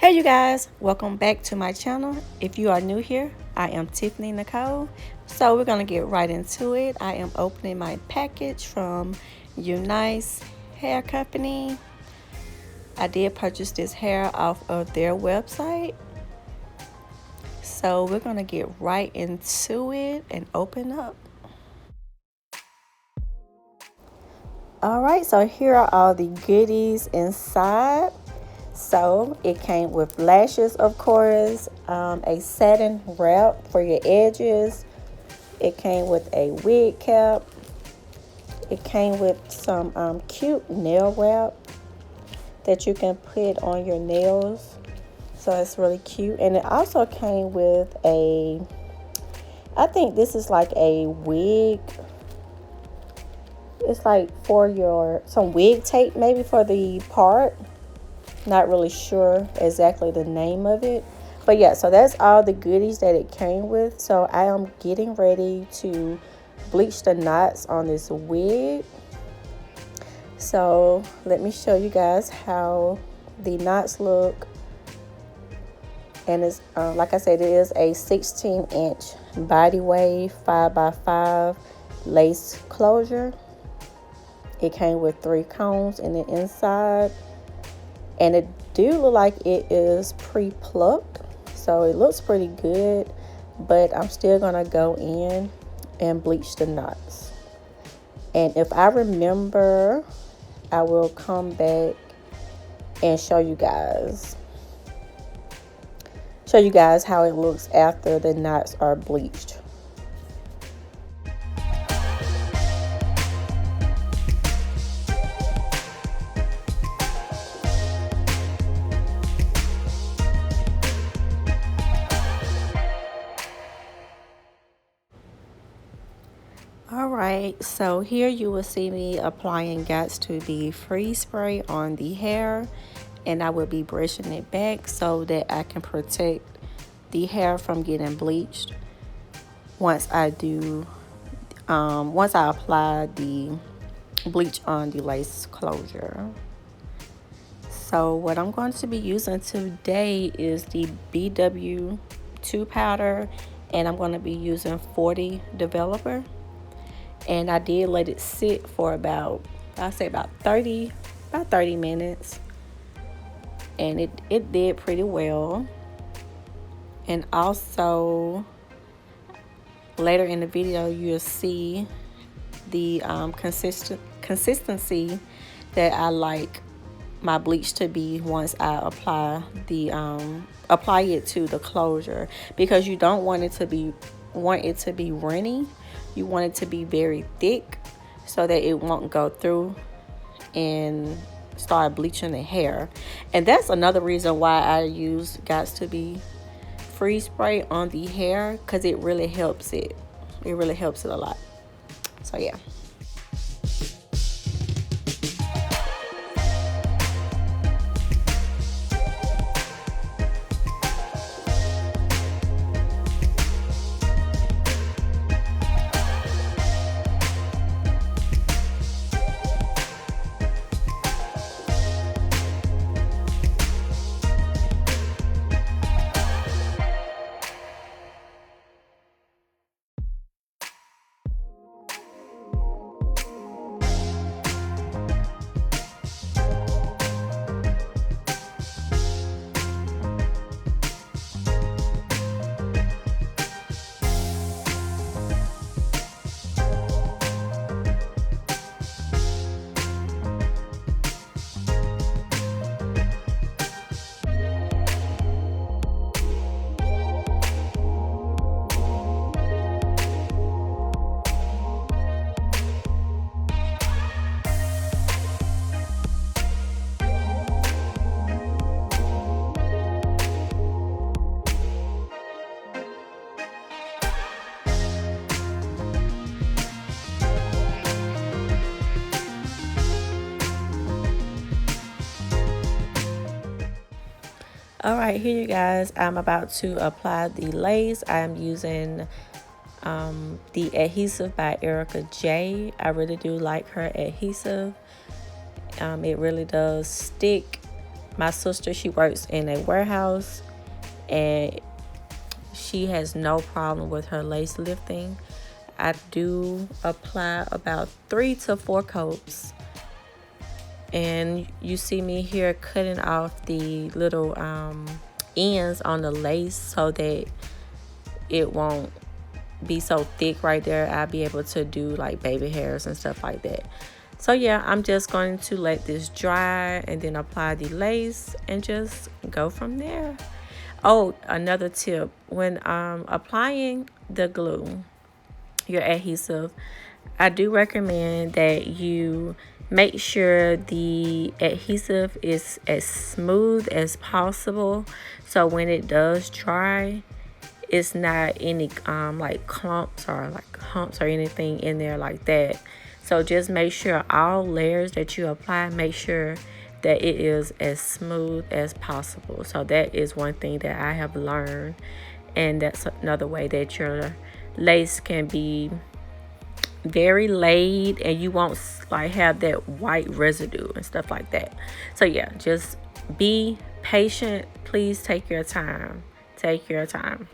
Hey you guys, welcome back to my channel. If you are new here, I am Tiffany Nicole. So we're gonna get right into it. I am opening my package from Unice Hair Company. I did purchase this hair off of their website. So we're gonna get right into it and open up. Alright, so here are all the goodies inside. So it came with lashes, of course, a satin wrap for your edges. It came with a wig cap. It came with some cute nail wrap that you can put on your nails. So it's really cute. And it also came with I think this is like a wig. It's like for some wig tape maybe for the part. Not really sure exactly the name of it, but yeah, so that's all the goodies that it came with. So I am getting ready to bleach the knots on this wig. So let me show you guys how the knots look. And it's like I said, it is a 16-inch body wave 5x5 lace closure. It came with 3 combs in the inside. And it do look like it is pre-plucked, so it looks pretty good, but I'm still gonna go in and bleach the knots. And if I remember, I will come back and show you guys how it looks after the knots are bleached. Alright, so here you will see me applying Deets to the freeze spray on the hair, and I will be brushing it back so that I can protect the hair from getting bleached once I apply the bleach on the lace closure. So what I'm going to be using today is the BW2 powder, and I'm going to be using 40 developer. And I did let it sit for about 30 minutes, and it did pretty well. And also later in the video you'll see the consistency that I like my bleach to be once I apply it to the closure, because you don't want it to be runny. You want it to be very thick so that it won't go through and start bleaching the hair. And that's another reason why I use Deets to be freeze spray on the hair, because it really helps it. It really helps it a lot. So yeah. Alright, here you guys, I'm about to apply the lace. I'm using the adhesive by Erica J. I really do like her adhesive. It really does stick my sister, she works in a warehouse, and she has no problem with her lace lifting. I do apply about 3 to 4 coats, and you see me here cutting off the little ends on the lace so that it won't be so thick right there. I'll be able to do like baby hairs and stuff like that. So yeah, I'm just going to let this dry and then apply the lace and just go from there. Oh, another tip, when applying the glue, your adhesive, I do recommend that you make sure the adhesive is as smooth as possible, so when it does dry, it's not any like clumps or like humps or anything in there like that. So just make sure all layers that you apply, make sure that it is as smooth as possible. So that is one thing that I have learned, and that's another way that your lace can be very laid and you won't like have that white residue and stuff like that. So yeah, just be patient. Please take your time. Take your time.